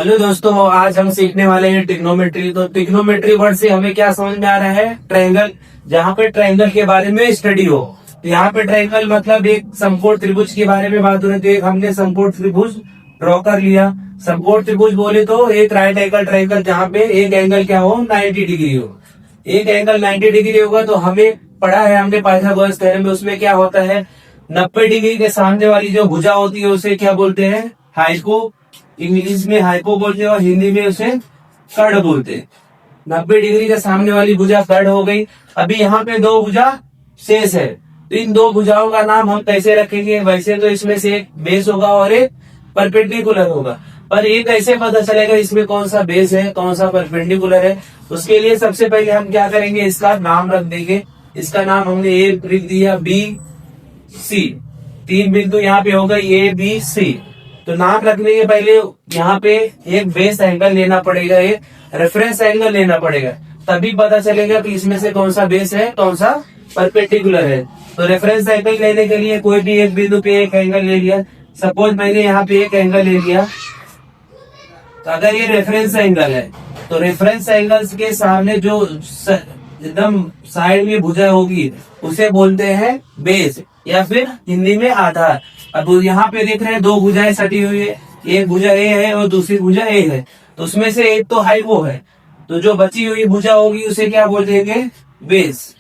Hello दोस्तों, आज हम सीखने वाले हैं ट्रिग्नोमेट्री। तो ट्रिग्नोमेट्री वर्ड से हमें क्या समझ में आ रहा है? ट्रायंगल। जहाँ पे ट्रायंगल के बारे में स्टडी हो, तो यहाँ पे ट्रायंगल मतलब एक समकोण त्रिभुज के बारे में बात हो रही है। तो एक हमने समकोण त्रिभुज ड्रॉ कर लिया। समकोण त्रिभुज बोले तो एक राइट एंगल ट्रायंगल, जहाँ पे एक एंगल क्या हो, 90 डिग्री हो। एक एंगल 90 डिग्री होगा तो हमें पढ़ा है हमने पाइथागोरस थ्योरम में, उसमें क्या होता है, 90 डिग्री के सामने वाली जो भुजा होती है उसे क्या बोलते हैं? हाइपो। इंग्लिश में हाइपो बोलते हैं और हिंदी में उसे कर्ण बोलते हैं। 90 डिग्री के सामने वाली भुजा कर्ण हो गई। अभी यहाँ पे दो भुजा शेष है, तो इन दो भुजाओं का नाम हम कैसे रखेंगे? वैसे तो इसमें से एक बेस होगा और एक परपेंडिकुलर होगा, पर ये कैसे पता चलेगा इसमें कौन सा बेस है, कौन सा परपेंडिकुलर है? उसके लिए सबसे पहले हम क्या करेंगे, इसका नाम रख देंगे। इसका नाम हमने ए लिख दिया, बी सी। तीन बिंदु यहाँ पे हो गए, ए बी सी। तो नाम रखने के पहले यहाँ पे एक बेस एंगल लेना पड़ेगा, एक रेफरेंस एंगल लेना पड़ेगा, तभी पता चलेगा कि इसमें से कौन सा बेस है, कौन सा परपेंडिकुलर है। तो रेफरेंस एंगल लेने के लिए कोई भी एक बिंदु पे एक एंगल ले लिया। सपोज मैंने यहाँ पे एक एंगल ले लिया, तो अगर ये रेफरेंस एंगल है तो रेफरेंस एंगल्स के सामने जो एकदम साइड में भुजा होगी उसे बोलते हैं बेस, या फिर हिंदी में आधार। अब यहाँ पे देख रहे हैं दो भुजाएं सटी हुई है, एक भुजा ए है और दूसरी भुजा ए है। तो उसमें से एक तो हाइपो है, तो जो बची हुई भुजा होगी उसे क्या बोल देंगे? बेस।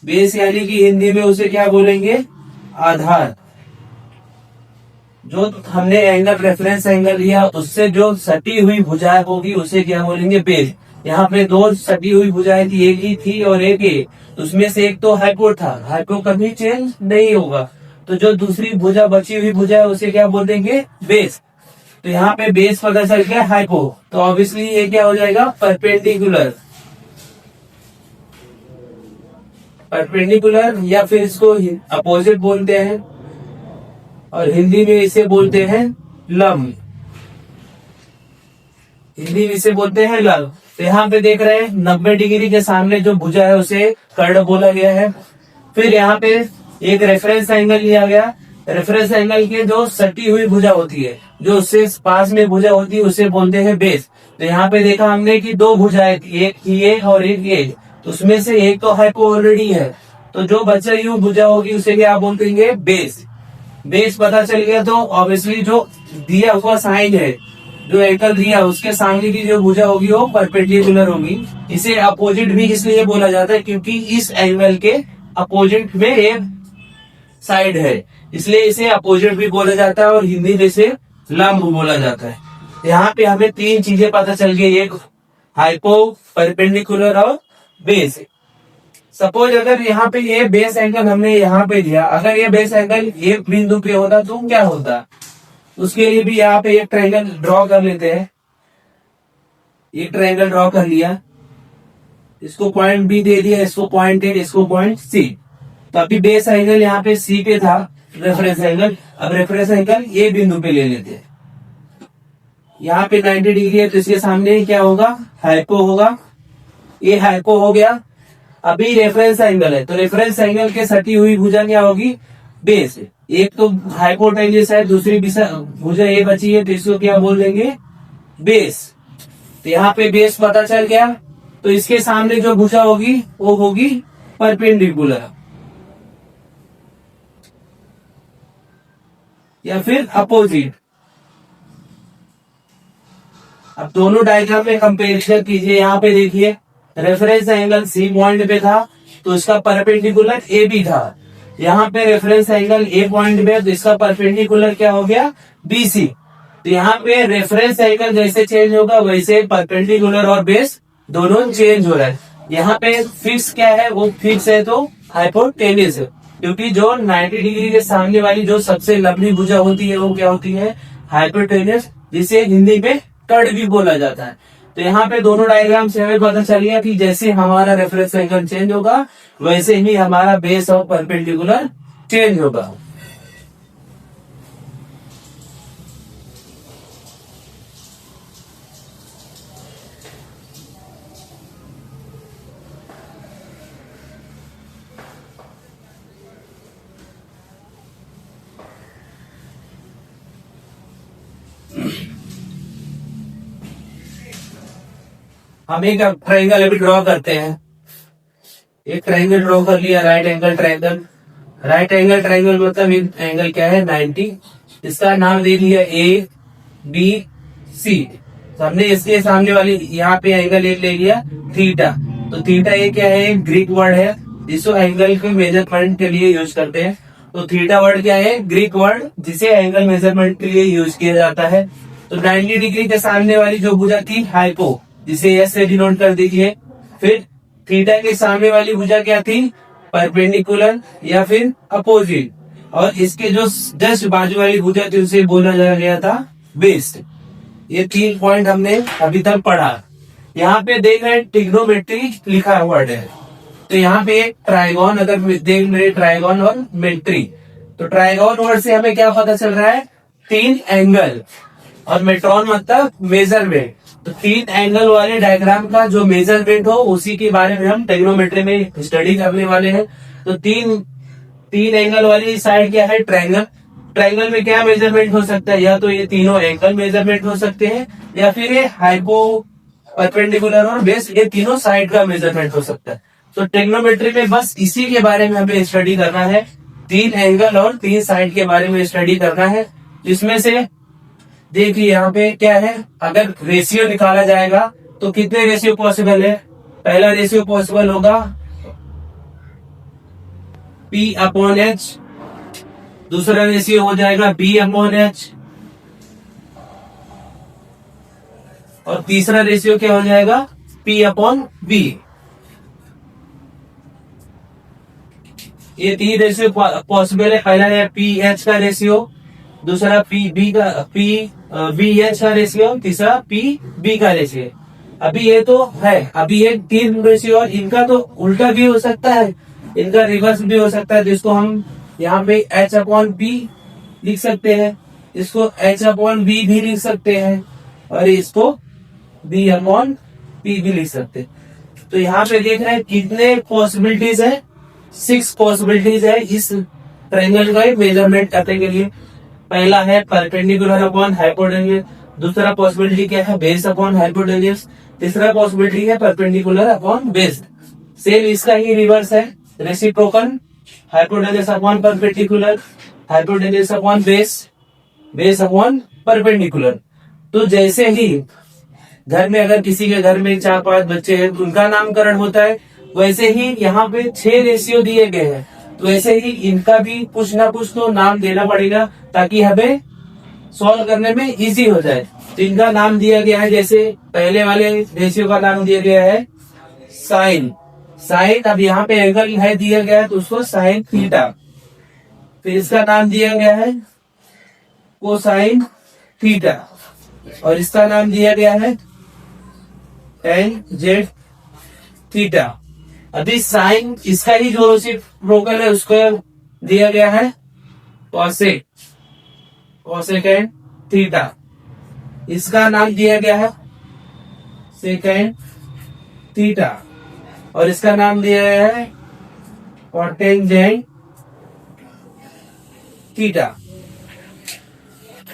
बेस यानी कि हिंदी में उसे क्या बोलेंगे? आधार। जो हमने एंगल रेफरेंस एंगल लिया उससे जो सटी हुई भुजाएं होगी उसे क्या बोलेंगे? बेस। यहाँ पे दो सटी हुई भुजाएं थी, एक ही थी और एक ए। उसमें से एक तो हाइपो था, हाइपो कभी चेंज नहीं होगा। तो जो दूसरी भुजा बची हुई भुजा है उसे क्या बोल देंगे? बेस। तो यहाँ पे बेस पता चल गया हाइपो, तो ऑब्वियसली ये क्या हो जाएगा? परपेंडिकुलर। परपेंडिकुलर या फिर इसको अपोजिट बोलते हैं और हिंदी में इसे बोलते हैं लंब। हिंदी में इसे बोलते हैं लंब। तो यहाँ पे देख रहे हैं 90 डिग्री के सामने जो भुजा है उसे कर्ण बोला गया है। फिर यहाँ पे एक रेफरेंस एंगल लिया गया। रेफरेंस एंगल के जो सटी हुई भुजा होती है, जो उससे पास में भुजा होती है, उसे बोलते हैं बेस। तो यहाँ पे देखा हमने कि दो भुजाएं थी, एक ये और एक ये। तो उसमें से एक तो हाइपो ऑलरेडी है, तो जो बची हुई भुजा होगी उसे क्या बोल देंगे? बेस। बेस पता चल गया तो ऑब्वियसली जो दिया हुआ साइन है, जो एंगल दिया उसके सामने की जो भुजा होगी वो परपेंडिकुलर होगी। इसे अपोजिट भी इसलिए बोला जाता है क्योंकि इस एंगल के अपोजिट में एक साइड है, इसलिए इसे अपोजिट भी बोला जाता है और हिंदी में इसे लंब बोला जाता है। यहाँ पे हमें तीन चीजें पता चल गई, एक हाइपो, परपेंडिकुलर और बेस। सपोज अगर यहाँ पे ये बेस एंगल हमने यहाँ पे दिया, अगर ये बेस एंगल एक बिंदु पे होता तो क्या होता? उसके लिए भी यहाँ पे एक ट्रायंगल ड्रॉ कर लेते हैं। एक ट्रायंगल ड्रॉ कर लिया, इसको पॉइंट बी दे दिया, इसको पॉइंट ए, इसको पॉइंट सी। तो अभी बेस एंगल यहाँ पे सी पे था, रेफरेंस एंगल। अब रेफरेंस एंगल ए बिंदु पे ले लेते हैं। यहाँ पे 90 डिग्री है तो इसके सामने क्या होगा? हाइपो होगा। ये हाइपो हो गया। अभी रेफरेंस एंगल है तो रेफरेंस एंगल के सटी हुई भुजा क्या होगी? बेस। एक तो हाइपोटेन्यूस है, दूसरी भुजा ये बची है, तो इसको क्या बोल देंगे? बेस। तो यहाँ पे बेस पता चल गया, तो इसके सामने जो भुजा होगी वो होगी परपेंडिकुलर या फिर अपोजिट। अब दोनों डायग्राम में कंपेरिजन कीजिए। यहाँ पे देखिए रेफरेंस एंगल सी पॉइंट पे था तो इसका परपेंडिकुलर ए बी था। यहाँ पे रेफरेंस एंगल ए पॉइंट पे तो इसका परपेंडिकुलर क्या हो गया? B C. तो यहाँ पे रेफरेंस एंगल जैसे चेंज होगा वैसे परपेंडिकुलर और बेस दोनों चेंज हो रहा है। यहाँ पे फिक्स क्या है? वो फिक्स है तो हाइपोटेन्यूस है, क्योंकि जो 90 डिग्री के सामने वाली जो सबसे लंबी भुजा होती है वो क्या होती है? हाइपोटेन्यूस, जिसे हिंदी में कर्ण भी बोला जाता है। तो यहाँ पे दोनों डायग्राम से हमें पता चल गया कि जैसे हमारा रेफरेंस एंगल चेंज होगा वैसे ही हमारा बेस और परपेंडिकुलर चेंज होगा। हम एक ट्राइंगल अभी ड्रॉ करते हैं। एक ट्राइंगल ड्रॉ कर लिया, right angle triangle. Right angle triangle मतलब एंगल क्या है, 90। इसका नाम दे दिया ए बी सी। तो हमने इसके सामने वाली यहाँ पे एंगल एक ले लिया थीटा। तो थीटा ये क्या है, ग्रीक वर्ड है जिसको एंगल के मेजरमेंट के लिए यूज करते हैं। तो थीटा वर्ड क्या है, ग्रीक वर्ड जिसे एंगल मेजरमेंट के लिए यूज किया जाता है। तो 90 डिग्री के सामने वाली जो भुजा थी हाइपो, जिसे एस से डिनोट कर दीजिए। फिर थीटा के सामने वाली भुजा क्या थी, परपेंडिकुलर या फिर अपोजिट। और इसके जो जस्ट बाजू वाली भुजा थी उसे बोला गया था बेस। ये 3 पॉइंट हमने अभी तक पढ़ा। यहाँ पे देख रहे हैं ट्रिग्नोमेट्री लिखा हुआ है। तो यहाँ पे ट्राइगोन अगर देख रहे, ट्राइगोन और मेट्री। तो ट्राइगोन वर्ड से हमें क्या पता चल रहा है, 3 एंगल। और मेट्रॉन मतलब मेजरमेंट। तो 3 एंगल वाले डायग्राम का जो मेजरमेंट हो उसी के बारे में हम ट्रिग्नोमेट्री में स्टडी करने वाले हैं। तो तीन एंगल वाली साइड क्या है, ट्रायंगल। ट्रायंगल में क्या मेजरमेंट हो सकता है, या तो ये तीनों एंगल मेजरमेंट हो सकते हैं, या फिर ये हाइपो, परपेंडिकुलर और बेस, ये तीनों साइड का मेजरमेंट हो सकता है। तो ट्रिग्नोमेट्री में बस इसी के बारे में हमें स्टडी करना है, 3 एंगल और 3 साइड के बारे में स्टडी करना है। जिसमें से देखिए यहाँ पे क्या है, अगर रेशियो निकाला जाएगा तो कितने रेशियो पॉसिबल है। पहला रेशियो पॉसिबल होगा P अपॉन H, दूसरा रेशियो हो जाएगा B अपॉन H, और तीसरा रेशियो क्या हो जाएगा, P अपॉन B। ये 3 रेशियो पॉसिबल है। पहला है PH का रेशियो, दूसरा PB का रेशियो, तीसरा PB का रेशियो। अभी ये तो है, अभी ये 3 रेशियो, और इनका तो उल्टा भी हो सकता है, इनका रिवर्स भी हो सकता है। जिसको हम यहाँ पे H अपॉन P लिख सकते हैं, इसको H अपॉन B भी लिख सकते हैं, और इसको B अपॉन P भी लिख सकते हैं। तो यहाँ पे देख रहे हैं कितने पॉसिबिलिटीज है, 6 पॉसिबिलिटीज है इस ट्रायंगल का मेजरमेंट करने के लिए। पहला है परपेंडिकुलर अपॉन हाइपोटेन्यूज, दूसरा पॉसिबिलिटी क्या है, बेस अपॉन हाइपोटेन्यूज, तीसरा पॉसिबिलिटी है परपेंडिकुलर अपॉन बेस। सेम इसका ही रिवर्स है, reciprocal, hypotenuse upon perpendicular, hypotenuse upon base, base upon perpendicular. तो जैसे ही घर में अगर किसी के घर में 4-5 बच्चे हैं तो उनका नामकरण होता है, वैसे ही यहाँ पे 6 रेशियो दिए गए हैं। तो ऐसे ही इनका भी कुछ ना कुछ तो नाम देना पड़ेगा ताकि हमें सॉल्व करने में इजी हो जाए। तो इनका नाम दिया गया है, जैसे पहले वाले रेशियो का नाम दिया गया है साइन। साइन, अब यहाँ पे एंगल है दिया गया है तो उसको साइन थीटा। फिर इसका नाम दिया गया है कोसाइन थीटा, और इसका नाम दिया गया है टेन जेड थीटा। अभी साइन, इसका ही जो रेसिप्रोकल है उसको दिया गया है कॉसेक, कोसेकेंड थीटा। इसका नाम दिया गया है सेकेंड थीटा, और इसका नाम दिया गया है कॉटेंजेंट थीटा।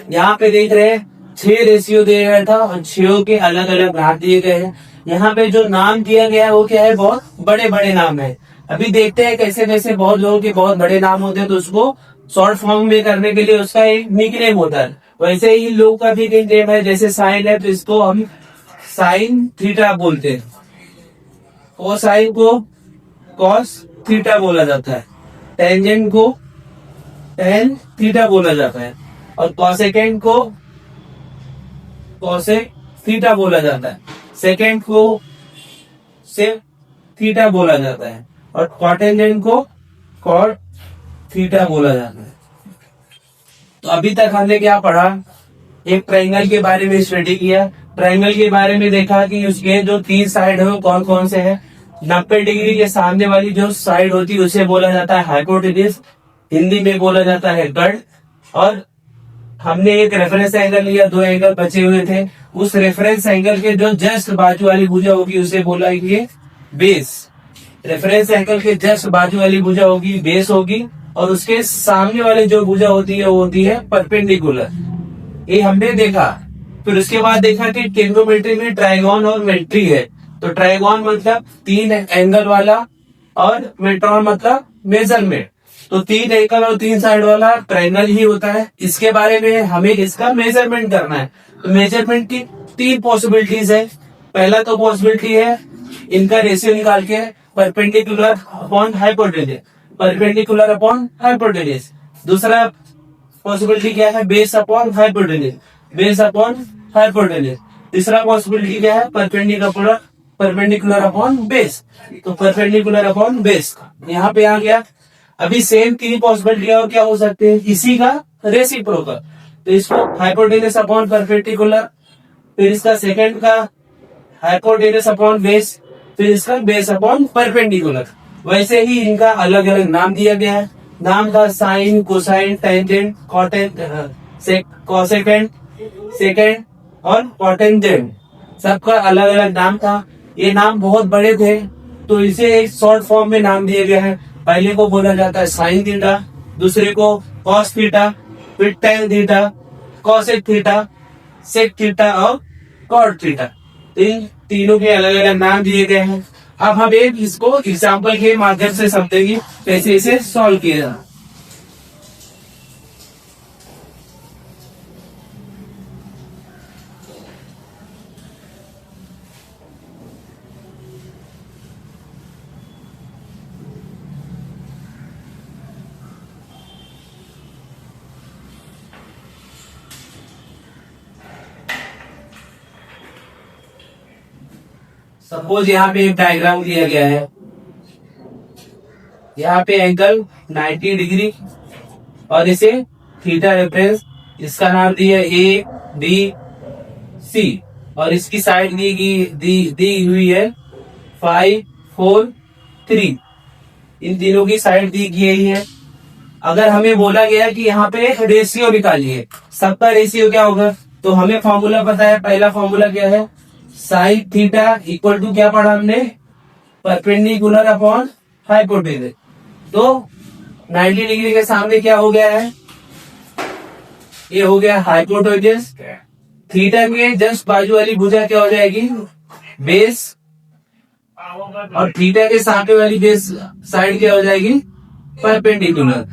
यहाँ पे देख रहे हैं 6 रेशियो दिया गया था और 6 के अलग अलग नाम दिए गए हैं। यहाँ पे जो नाम दिया गया है वो क्या है, बहुत बड़े बड़े नाम है। अभी देखते हैं कैसे कैसे बहुत लोगों के बहुत बड़े नाम होते हैं, तो उसको शॉर्ट फॉर्म में करने के लिए उसका एक निकनेम होता है। वैसे ही लोगों का भी निकनेम है, जैसे साइन है तो इसको हम साइन थीटा बोलते हैं, कोसाइन को कॉस थीटा बोला जाता है, टेंजेंट को टेन थीटा बोला जाता है, और कॉसेकेंड को कॉसेक थीटा बोला जाता है, सेकेंड को सेक थीटा बोला जाता है, और कॉटेंजेंट को कॉट थीटा बोला जाता है। तो अभी तक हमने क्या पढ़ा, एक ट्रायंगल के बारे में स्टडी किया। ट्रायंगल के बारे में देखा कि उसके जो 3 साइड है वो कौन कौन से हैं। 90 डिग्री के सामने वाली जो साइड होती है उसे बोला जाता है हाइपोटेन्यूज, हिंदी में बोला जाता है गढ़। और हमने एक रेफरेंस एंगल लिया, 2 एंगल बचे हुए थे, उस रेफरेंस एंगल के जो जस्ट बाजू वाली भुजा होगी उसे बोला ये बेस। रेफरेंस एंगल के जस्ट बाजू वाली भुजा होगी बेस होगी, और उसके सामने वाली जो भुजा होती है वो होती है परपेंडिकुलर। ये हमने देखा। फिर उसके बाद देखा कि ट्रिग्नोमेट्री में ट्रायगोन और मेट्री है। तो ट्राइगोन मतलब 3 एंगल वाला और मेट्रॉन मतलब मेजरमेंट। तो 3 एंगल और 3 साइड वाला ट्राइंगल ही होता है। इसके बारे में हमें इसका मेजरमेंट करना है। तो मेजरमेंट की 3 पॉसिबिलिटीज है। पहला तो पॉसिबिलिटी है इनका रेशियो निकाल के perpendicular upon hypotenuse, perpendicular upon hypotenuse. दूसरा पॉसिबिलिटी क्या है, base upon hypotenuse, base upon hypotenuse. तीसरा पॉसिबिलिटी क्या है, परपेंडिकुलर, परपेंडिकुलर अपॉन बेस, तो परपेंडिकुलर अपॉन बेस। यहाँ पे आ गया। अभी सेम 3 पॉसिबिलिटी और क्या हो सकते हैं, इसी का रेसिप्रोकल। तो इसको हाइपोटेन्यूज अपॉन परपेंडिकुलर, फिर इसका सेकंड का हाइपोटेन्यूज अपॉन बेस, फिर इसका बेस अपॉन परपेंडिकुलर। वैसे ही इनका अलग अलग नाम दिया गया है। नाम था sine, cosine, tangent, cosecant, secant और कॉटेंजेंट। सबका अलग अलग नाम था। ये नाम बहुत बड़े थे तो इसे एक शॉर्ट फॉर्म में नाम दिया गया है। पहले को बोला जाता है साइन थीटा, दूसरे को कॉस थीटा, फिर tan theta, cosec theta, sec theta और कॉट थीटा। इन तीनों के अलग अलग नाम दिए गए हैं। अब हम एक इसको एग्जाम्पल के माध्यम से समझेंगे कैसे इसे सॉल्व किया जाए। सपोज यहाँ पे एक डायग्राम दिया गया है। यहाँ पे एंगल 90 डिग्री और इसे थीटा रेफरेंस, इसका नाम दिया ए बी सी और इसकी साइड दी हुई है 5 4 3। इन तीनों की साइड दी गई है। अगर हमें बोला गया कि यहाँ पे रेशियो निकालिए, सबका रेशियो क्या होगा, तो हमें फॉर्मूला पता है। पहला फॉर्मूला क्या है, साइन थीटा इक्वल टू क्या पढ़ा हमने, परपेंडिकुलर अपॉन हाइपोटेन्यूज। तो 90 डिग्री के सामने क्या हो गया है, ये हो गया हाइपोटेन्यूज। थीटा के जस्ट बाजू वाली भुजा क्या हो जाएगी, बेस, और थीटा के सामने वाली बेस साइड क्या हो जाएगी, परपेंडिकुलर।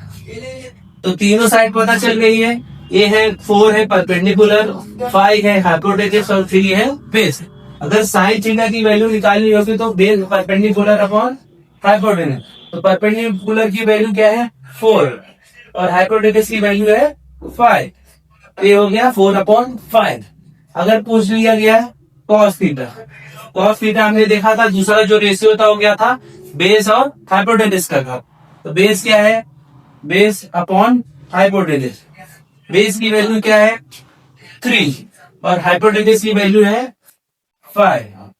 तो तीनों साइड पता चल गई है। ये है 4 है परपेंडिकुलर, 5 है हाइपोटेन्यूज और 3 है बेस। अगर साइन थीटा की वैल्यू निकालनी होगी तो बेस परपेंडिकुलर अपॉन हाइपोटेन्यूज। तो परपेंडिकुलर की वैल्यू क्या है 4 और हाइपोटेन्यूज की वैल्यू है 5। ये हो गया 4/5। अगर पूछ लिया गया कॉस थीटा, कॉस थीटा हमने देखा था दूसरा जो रेशियो था वो क्या था, बेस और हाइपोटेन्यूज का। तो बेस क्या है, बेस अपॉन हाइपोटेन्यूज। बेस की वैल्यू क्या है 3 और हाइपोटेन्यूज की वैल्यू है 5।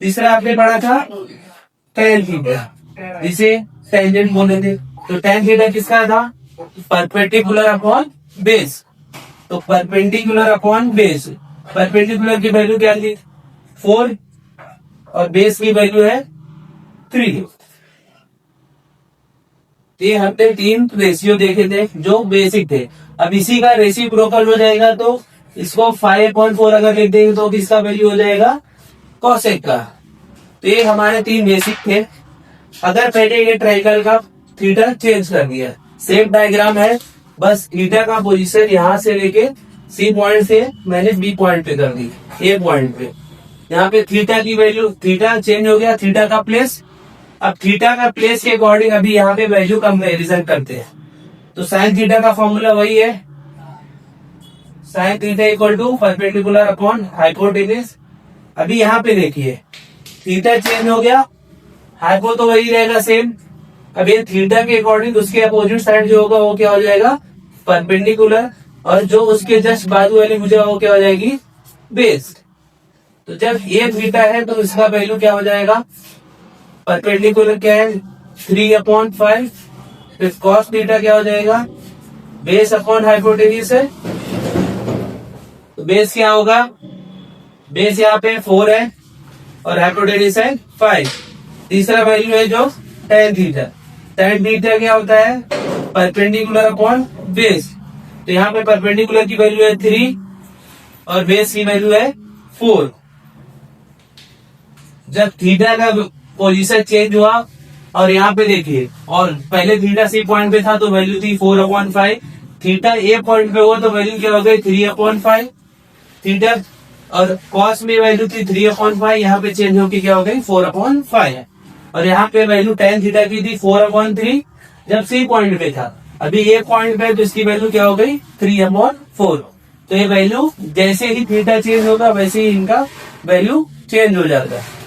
तीसरा आपने पढ़ा था टेन थीटा, इसे टेंजेंट बोलते थे। तो टेन थीटा किसका था, परपेंडिकुलर अपॉन बेस। तो परपेंडिकुलर अपॉन बेस, परपेंडिकुलर की वैल्यू क्या थी 4 और बेस की वैल्यू है 3। ये हमने 3 रेशियो देखे थे जो बेसिक थे। अब इसी का रेसिप्रोकल हो जाएगा तो इसको 5/4 अगर लिख देंगे तो किसका वैल्यू हो जाएगा, कोसेक का। तो ये हमारे 3 बेसिक थे। अगर पहले ये ट्रायंगल का थीटा चेंज कर दिया, सेम डायग्राम है, बस थीटा का पोजीशन यहाँ से लेके सी पॉइंट से मैंने बी पॉइंट पे कर दी, ए पॉइंट पे। यहाँ पे थीटा की वैल्यू, थीटा चेंज हो गया, थीटा का प्लेस। अब थीटा का प्लेस के अकॉर्डिंग अभी यहाँ पे वैल्यू कंपैरिजन करते हैं। तो साइन थीटा का फॉर्मूला वही है, sine theta equal to perpendicular upon hypotenuse. अभी यहाँ पे देखिए थीटा चेंज हो गया, हाइपो तो वही रहेगा सेम। अब ये थीटा के अकॉर्डिंग उसके अपोजिट साइड जो होगा वो क्या हो जाएगा, परपेंडिकुलर, और जो उसके जस्ट बाजू वाली भुजा वो क्या हो जाएगी, बेस। तो जब ये थीटा है तो इसका वैल्यू क्या हो जाएगा, परपेंडिकुलर क्या है 3/5, फिर कॉस थीटा क्या हो जाएगा, बेस अपॉन हाइपोटेन्यूज है। तो बेस क्या होगा, बेस यहाँ पे 4 है और हाइपोटेन्यूज है 5। तीसरा वैल्यू है जो टेन थीटा। टेन थीटा क्या होता है, परपेंडिकुलर अपॉन बेस। तो यहाँ पे परपेंडिकुलर की वैल्यू है 3 और बेस की वैल्यू है 4। जब थीटा का पोजीशन चेंज हुआ और यहाँ पे देखिए, और पहले थीटा सी पॉइंट पे था तो वैल्यू थी 4/5, थीटा ए पॉइंट पे हुआ तो वैल्यू क्या हो गई 3/5, थीटा और कॉस में वैल्यू थी 3/5, यहाँ पे चेंज होकर क्या हो गई 4/5 है। और यहाँ पे वैल्यू tan थीटा की थी 4/3 जब सी पॉइंट पे था, अभी ए पॉइंट पे तो इसकी वैल्यू क्या हो गई 3/4। तो ये वैल्यू जैसे ही थीटा चेंज होगा वैसे ही इनका वैल्यू चेंज हो जाता है।